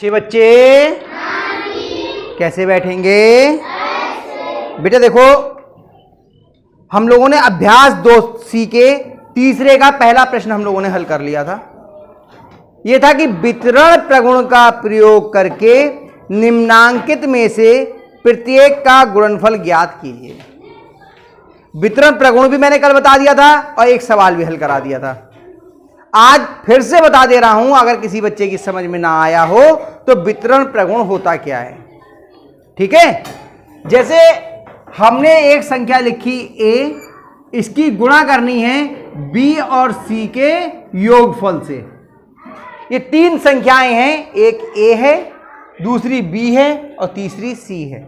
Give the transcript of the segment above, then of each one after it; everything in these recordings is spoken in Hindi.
अच्छे बच्चे कैसे बैठेंगे? बेटा देखो, हम लोगों ने अभ्यास 2C के तीसरे का पहला प्रश्न हम लोगों ने हल कर लिया था। यह था कि वितरण प्रगुण का प्रयोग करके निम्नांकित में से प्रत्येक का गुणनफल ज्ञात कीजिए। वितरण प्रगुण भी मैंने कल बता दिया था और एक सवाल भी हल करा दिया था। आज फिर से बता दे रहा हूं, अगर किसी बच्चे की समझ में ना आया हो तो वितरण प्रगुण होता क्या है। ठीक है, जैसे हमने एक संख्या लिखी a, इसकी गुणा करनी है b और c के योगफल से। ये तीन संख्याएं हैं, एक a है, दूसरी b है और तीसरी c है।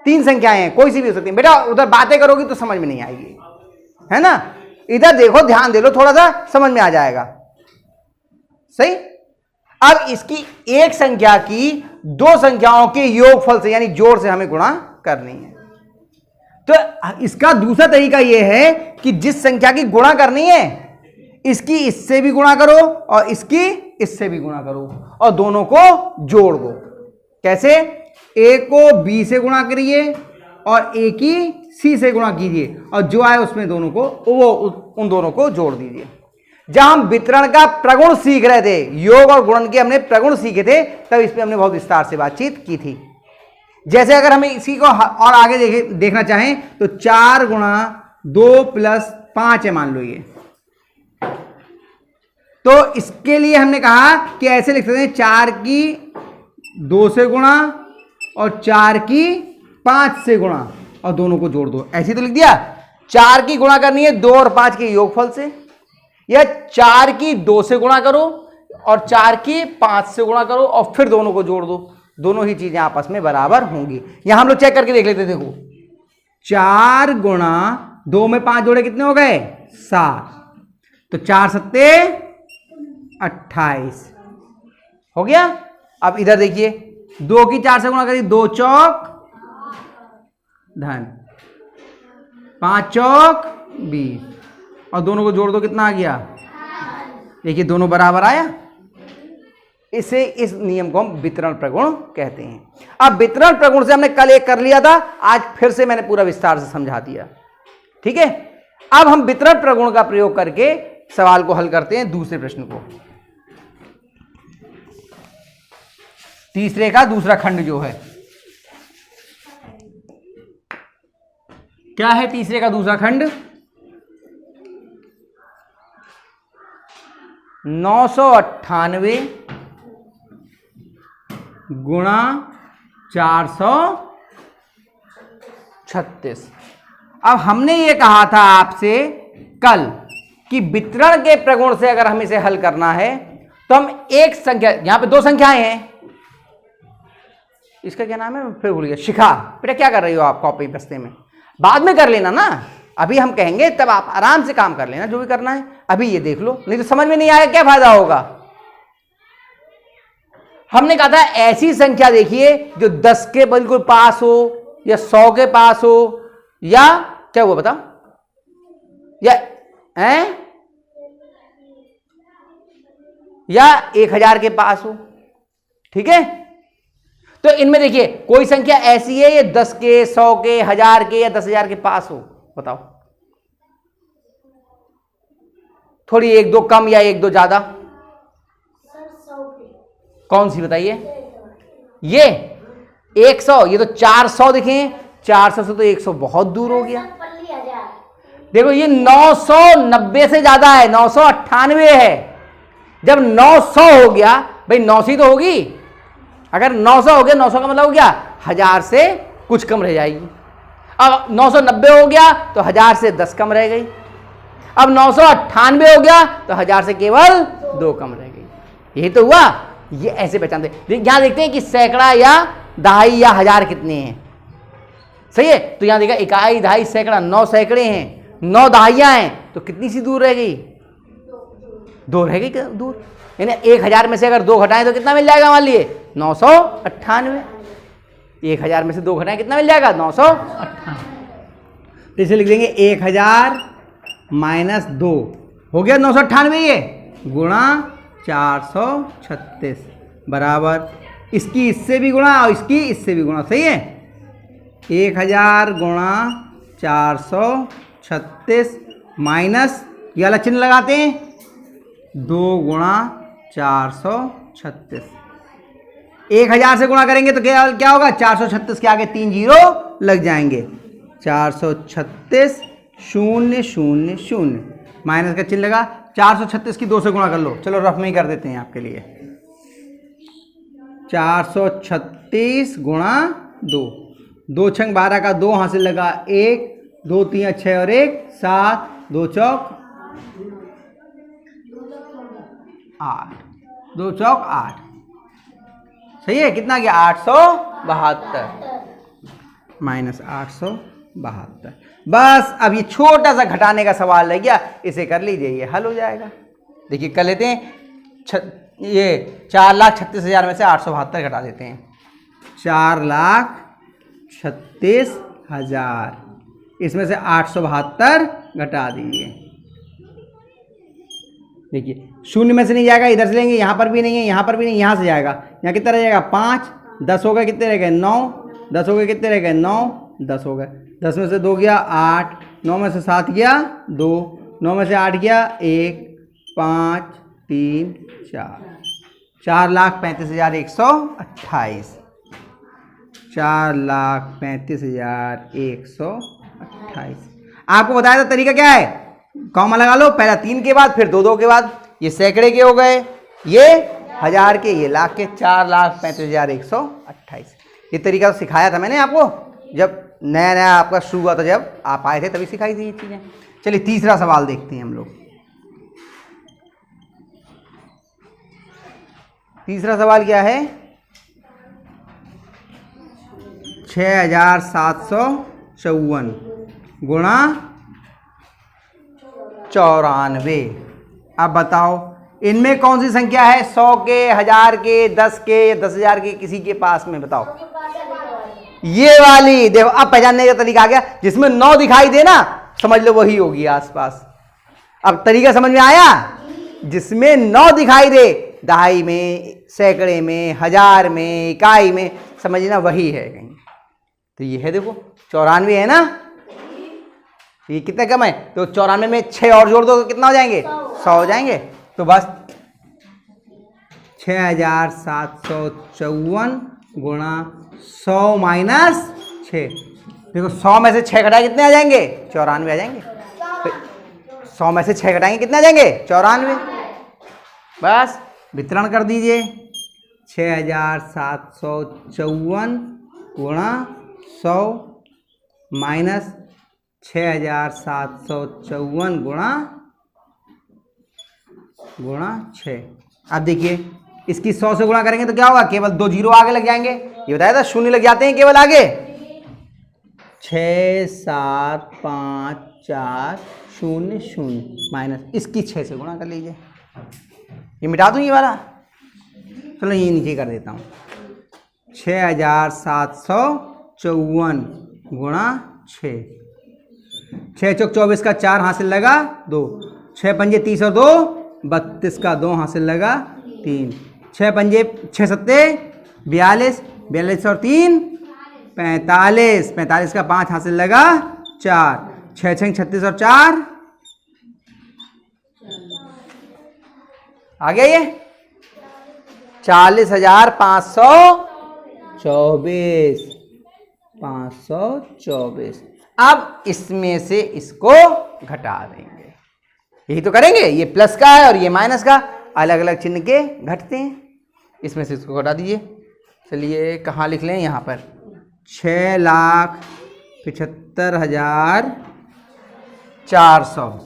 तीन संख्याएं हैं, कोई सी भी हो सकती है। बेटा उधर बातें करोगी तो समझ में नहीं आएगी, है ना। इधर देखो, ध्यान दे लो, थोड़ा सा समझ में आ जाएगा। सही। अब इसकी एक संख्या की दो संख्याओं के योगफल से यानी जोड़ से हमें गुणा करनी है। तो इसका दूसरा तरीका यह है कि जिस संख्या की गुणा करनी है इसकी इससे भी गुणा करो और इसकी इससे भी गुणा करो और दोनों को जोड़ दो। कैसे? a को b से गुणा करिए और a की c से गुणा कीजिए और जो आए उसमें दोनों को उन दोनों को जोड़ दीजिए। जब हम वितरण का प्रगुण सीख रहे थे, योग और गुणन के हमने प्रगुण सीखे थे, तब इस पे हमने बहुत विस्तार से बातचीत की थी। जैसे अगर हमें इसी को और आगे देखना चाहें तो 4 गुणा 2 प्लस 5 है, मान लो ये। तो इसके लिए हमने कहा कि ऐसे लिख सकते हैं 4 की 2 से गुणा और 4 की 5 से गुणा और दोनों को जोड़ दो। ऐसे तो लिख दिया। 4 की गुणा करनी है 2 और 5 के योगफल से, या 4 की 2 से गुणा करो और 4 की 5 से गुणा करो और फिर दोनों को जोड़ दो। दोनों ही चीजें आपस में बराबर होंगी। यहां हम लोग चेक करके देख लेते। देखो 4 गुणा 2 में 5 जोड़े कितने हो गए? 7। तो 4 सत्ते 28 हो गया। अब इधर देखिए, 2 की 4 से गुणा करिए, 2 चौक धन, 5 चौक 20 और दोनों को जोड़ दो, कितना आ गया? देखिए दोनों बराबर आया। इसे इस नियम को हम वितरण प्रगुण कहते हैं। अब वितरण प्रगुण से हमने कल एक कर लिया था, आज फिर से मैंने पूरा विस्तार से समझा दिया। ठीक है, अब हम वितरण प्रगुण का प्रयोग करके सवाल को हल करते हैं, दूसरे प्रश्न को। तीसरे का दूसरा खंड जो है, क्या है तीसरे का दूसरा खंड? 998 गुणा 436। अब हमने ये कहा था आपसे कल कि वितरण के प्रगुण से अगर हम इसे हल करना है तो हम एक संख्या, यहां पे दो संख्याएं हैं, इसका क्या नाम है फिर भूल गया, शिखा। बेटा क्या कर रही हो आप कॉपी बस्ते में? बाद में कर लेना ना, अभी हम कहेंगे तब आप आराम से काम कर लेना जो भी करना है। अभी ये देख लो, नहीं तो समझ में नहीं आएगा, क्या फायदा होगा। हमने कहा था ऐसी संख्या देखिए जो 10 के बिल्कुल पास हो या 100 के पास हो या क्या हुआ बताओ, या 1000 के पास हो। ठीक है, तो इनमें देखिए कोई संख्या ऐसी है ये 10 के, 100 के, 1000 के या 10,000 के पास हो, बताओ। थोड़ी 1-2 कम या 1-2 ज्यादा, कौन सी बताइए? ये 100, ये तो 400 दिखे, 400 से तो 100 बहुत दूर हो गया। देखो ये 990 से ज्यादा है, 998 है। जब 900 हो गया, भाई 900 तो होगी। अगर 900 हो गया, 900 का मतलब हो गया 1000 से कुछ कम रह जाएगी। अब 990 हो गया तो 1000 से 10 कम रह गई। अब 998 हो गया तो 1000 से केवल 2 कम रह गई। यही तो हुआ। ये ऐसे पहचानते, यहां देखते हैं कि सैकड़ा या दहाई या 1000 कितने हैं। सही है, तो यहां देखा इकाई, दहाई, सैकड़ा, 9 सैकड़े हैं, 9 दहाइयां हैं, तो कितनी सी दूर रह गई? 2 रह गई दूर। यानी 1000 में से अगर 2 घटाएं तो कितना मिल जाएगा? मान लिए 998। 1000 में से 2 घटाएं कितना मिल जाएगा? 998। तो इसे लिख देंगे 1000 माइनस 2 हो गया 998, ये गुणा 436 बराबर इसकी इससे भी गुणा और इसकी इससे भी गुणा, सही है। 1000 गुणा 436 माइनस ये वाला चिन्ह लगाते हैं 2 गुणा 436। 1000 से गुणा करेंगे तो क्या होगा, 436 के आगे 3 जीरो लग जाएंगे, 436 0 0 0 माइनस का चिन्ह लगा। 436 की 2 से गुणा कर लो, चलो रफ में ही कर देते हैं आपके लिए। 436 गुणा 2, 2 छंग 12 का 2 हासिल लगा 1, 2 3 6 और 1 7, 2 चौक 8, 2 चौक 8, सही है। कितना गया 872 माइनस 872। बस अब ये छोटा सा घटाने का सवाल रह गया, इसे कर लीजिए, ये हल हो जाएगा। देखिए कर लेते हैं, ये 4,36,000 में से 872 घटा देते हैं। 4,36,000 इसमें से 872 घटा दीजिए। देखिए शून्य में से नहीं जाएगा, इधर से लेंगे, यहाँ पर भी नहीं है, यहाँ पर भी नहीं, यहाँ से जाएगा। यहाँ कितना रह जाएगा 5, 10 हो गए, कितने रह गए 9, 10 हो गए, कितने रह गए 9, 10 हो गए। 10 में से 2 गया 8, 9 में से 7 गया 2, 9 में से 8 गया 1, 5 3 4, 4,35,128, 4,35,128। आपको बताया था तरीका क्या है, कॉमा लगा लो, पहला 3 के बाद फिर 2 के बाद, ये सैकड़े के हो गए, ये हजार के, ये लाख के, 4,35,128। ये तरीका तो सिखाया था मैंने आपको, जब नया नया आपका शुरू हुआ था, जब आप आए थे तभी सिखाई थी ये चीज़ें। चलिए तीसरा सवाल देखते हैं हम लोग। तीसरा सवाल क्या है, 6,754 गुणा 94। अब बताओ इनमें कौन सी संख्या है, 100 के, 1000 के, 10 के, 10,000 के, किसी के पास में बताओ। ये वाली देखो, अब पहचानने का तरीका आ गया, जिसमें 9 दिखाई दे ना समझ लो वही होगी आसपास। अब तरीका समझ में आया, जिसमें 9 दिखाई दे, दहाई में, सैकड़े में, हजार में, इकाई में, समझना वही है कहीं। तो ये है देखो 94 है ना, ये कितने कम है, तो 94 में 6 और जोड़ दो तो कितना हो जाएंगे, 100 हो जाएंगे। तो बस 6,754 गुणा 100 माइनस 6, देखो 100 में से 6 घटाए कितने आ जाएंगे, 94 आ जाएंगे। 100 में से 6 घटाएंगे कितने आ जाएंगे, 94। बस वितरण कर दीजिए, 6,754 गुणा 100 माइनस 6,754 गुणा 6। अब देखिए इसकी 100 से गुणा करेंगे तो क्या होगा, केवल 2 जीरो आगे लग जाएंगे, ये बताया था शून्य लग जाते हैं केवल आगे। 6 7 5 4 0 0 माइनस इसकी 6 से गुणा कर लीजिए, ये मिटा दूँ ये वाला, चलो ये नीचे कर देता हूँ। 6,754 गुणा 6, 6 चौक 24 का 4 हासिल लगा 2, 6 पंजे 30 और 2 32 का 2 हासिल लगा 3, 6 पंजे 6 सत्ते 42, 42 और 3 45, 45 का 5 हासिल लगा 4, 6 6 36 और 4 आ गया, ये 40,524, 524। अब इसमें से इसको घटा देंगे, यही तो करेंगे, ये प्लस का है और ये माइनस का, अलग अलग चिन्ह के घटते हैं, इसमें से इसको घटा दीजिए। चलिए कहाँ लिख लें, यहाँ पर 6,75,400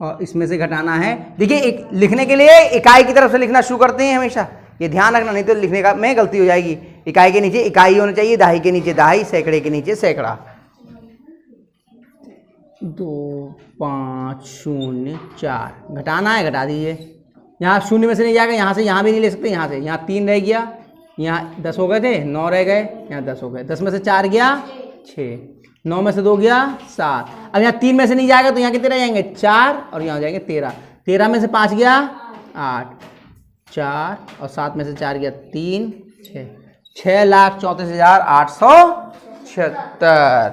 और इसमें से घटाना है। देखिए एक लिखने के लिए इकाई की तरफ से लिखना शुरू करते हैं हमेशा, ये ध्यान रखना, नहीं तो लिखने का में गलती हो जाएगी। इकाई के नीचे इकाई होना चाहिए, दहाई के नीचे दहाई, सैकड़े के नीचे सैकड़ा। 2 5 0 4 घटाना है, घटा दीजिए। यहाँ शून्य में से नहीं जाएगा, यहाँ से यहाँ भी नहीं ले सकते, यहाँ से यहाँ 3 रह गया, यहाँ 10 हो गए थे, 9 रह गए, यहाँ 10 हो गए, 10 में से 4 गया 6, 9 में से 2 गया 7। अब यहाँ 3 में से नहीं जाएगा तो यहाँ कितने रह जाएंगे 4 और यहाँ हो जाएंगे 13, 13 में से 5 गया 8, 4 और 7 में से 4 गया 3, 6, 6,34,876,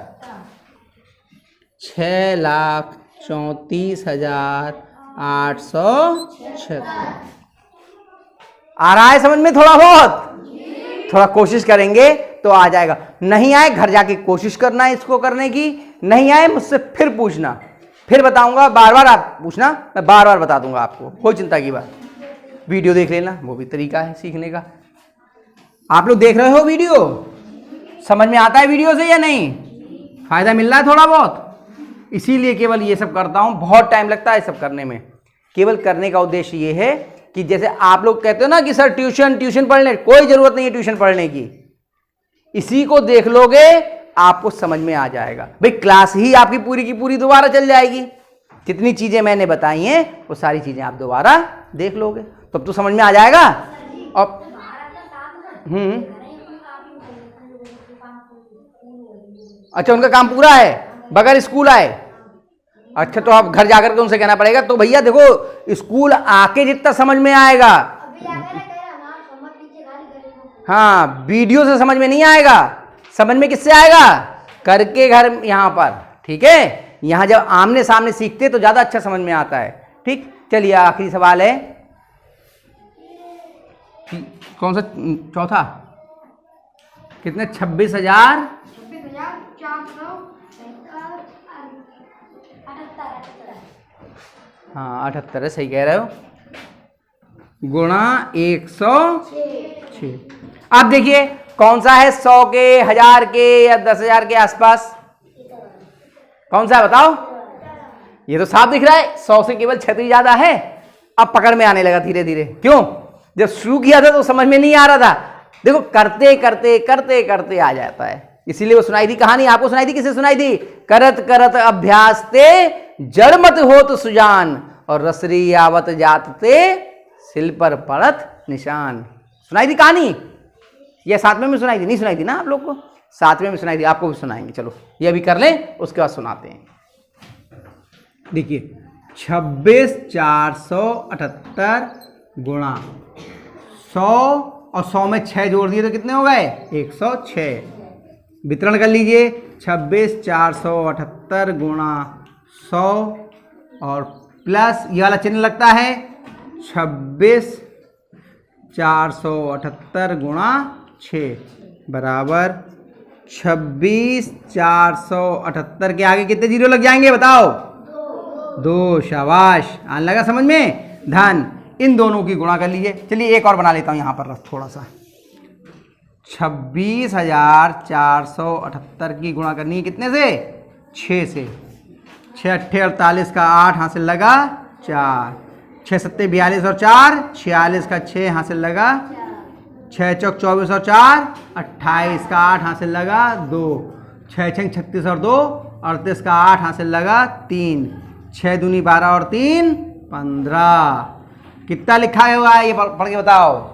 6,34,876। आ रहा है समझ में थोड़ा बहुत? थोड़ा कोशिश करेंगे तो आ जाएगा। नहीं आए घर जाके कोशिश करना है इसको करने की, नहीं आए मुझसे फिर पूछना, फिर बताऊंगा। बार बार आप पूछना, मैं बार बार बता दूंगा आपको, कोई चिंता की बात। वीडियो देख लेना, वो भी तरीका है सीखने का। आप लोग देख रहे हो वीडियो? समझ में आता है वीडियो से या नहीं? फायदा मिल रहा है थोड़ा बहुत? इसीलिए केवल ये सब करता हूं, बहुत टाइम लगता है सब करने में। केवल करने का उद्देश्य ये है कि जैसे आप लोग कहते हो ना कि सर ट्यूशन पढ़ने, कोई जरूरत नहीं है ट्यूशन पढ़ने की। इसी को देख लोगे आपको समझ में आ जाएगा। भाई क्लास ही आपकी पूरी की पूरी दोबारा चल जाएगी। जितनी चीजें मैंने बताई हैं वो सारी चीजें आप दोबारा देख लोगे तब तो समझ में आ जाएगा। और अच्छा, उनका काम पूरा है बगैर स्कूल आए? अच्छा, तो आप घर जाकर के उनसे कहना पड़ेगा। तो भैया देखो, स्कूल आके जितना समझ में आएगा, हाँ, वीडियो से समझ में नहीं आएगा। समझ में किससे आएगा? करके घर यहां पर, ठीक है? यहां जब आमने सामने सीखते तो ज्यादा अच्छा समझ में आता है। ठीक, चलिए आखिरी सवाल है, कौन सा? चौथा। कितने? 26,000 हाँ 78 है, सही कह रहे हो, गुणा 106। अब देखिए कौन सा है 100 के, 1000 के या 10,000 के आसपास? कौन सा है बताओ? ये तो साफ दिख रहा है 100 से केवल 6 ज्यादा है। अब पकड़ में आने लगा धीरे धीरे। क्यों? जब शुरू किया था तो समझ में नहीं आ रहा था। देखो करते करते करते करते आ जाता है। इसीलिए वो सुनाई थी कहानी, आपको सुनाई थी, किसे सुनाई थी? करत करत अभ्यास ते जड़ मत होत सुजान, और रसरी आवत जात ते सिल पर पड़त निशान। सुनाई थी कहानी? ये 7वें में सुनाई थी? नहीं सुनाई थी ना आप लोग को? 7वें में सुनाई थी, आपको भी सुनाएंगे। चलो ये अभी कर लें, उसके बाद सुनाते हैं। देखिए 26,478 गुणा 100 और 100 में 6 जोड़ दिए तो कितने हो गए? 106। वितरण कर लीजिए, 26,478 गुणा 100 और प्लस ये वाला चिन्ह लगता है 26,478 गुणा 6 बराबर 26,478 के आगे कितने जीरो लग जाएंगे बताओ? 2। शाबाश, आने लगा समझ में? धन इन दोनों की गुणा कर लीजिए। चलिए एक और बना लेता हूं यहां पर थोड़ा सा। 26,478 की गुणा करनी है कितने से? 6 से। 6 अट्ठे 48 का 8 हासिल लगा 4, 6 सत्ते 42 और 4 46 का 6 हासिल लगा, 6 चौक 24 और 4 28 का 8 हासिल लगा 2, 6 छंग 36 और 2 38 का 8 हासिल लगा 3, 6 दूनी 12 और 3 15। कितना लिखा हुआ है ये पढ़ के बताओ?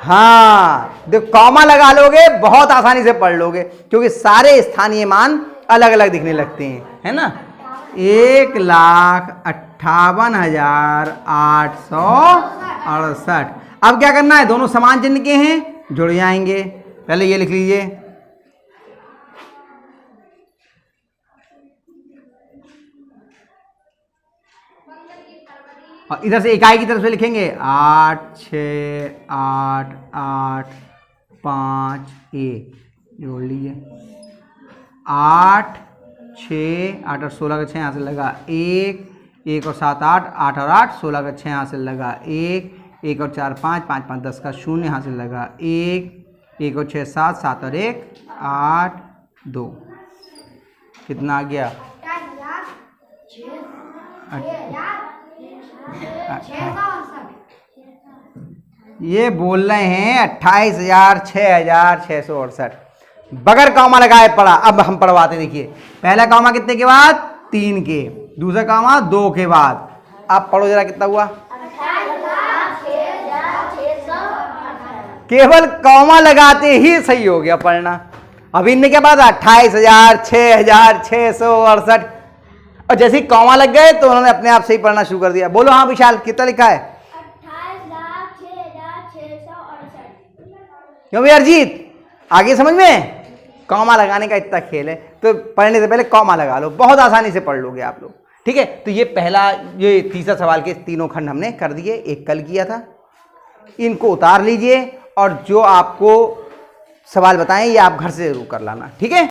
हाँ देखो कॉमा लगा लोगे बहुत आसानी से पढ़ लोगे, क्योंकि सारे स्थानीय मान अलग अलग दिखने लगते हैं, है ना? 1,58,868। अब क्या करना है? दोनों समान चिन्ह के हैं, जुड़ जाएंगे। पहले ये लिख लीजिए, और इधर से इकाई की तरफ से लिखेंगे 8 6 8 8 5 1, जोड़ लीजिए 8 6 8 और 16 का 6 यहाँ से लगा 1 1 और 7 8 8 और 8 16 का 6 यहाँ से लगा 1 1 और 4 5 5 5 10 का 0 यहाँ से लगा 1 1 और 6 7 7 और 1 8 2। कितना आ गया? ये बोल रहे हैं 28,000 बगैर कॉमा लगाए पढ़ा। अब हम पढ़वाते, देखिए पहला कॉमा कितने के बाद? 3 के, दूसरा कॉमा 2 के बाद। आप पढ़ो जरा कितना हुआ? केवल कॉमा लगाते ही सही हो गया पढ़ना। अब इनने क्या बात? 28,000 6,668। और जैसे ही कॉमा लग गए तो उन्होंने अपने आप से ही पढ़ना शुरू कर दिया। बोलो हाँ विशाल, कितना लिखा है? 28,06,668। क्यों भी अरजीत, आगे समझ में? कॉमा लगाने का इतना खेल है, तो पढ़ने से पहले कॉमा लगा लो, बहुत आसानी से पढ़ लोगे आप लोग। ठीक है, तो ये पहला, ये तीसरा सवाल के तीनों खंड हमने कर दिए, एक कल किया था। इनको उतार लीजिए और जो आपको सवाल बताएं ये आप घर से जरूर कर लाना। ठीक है।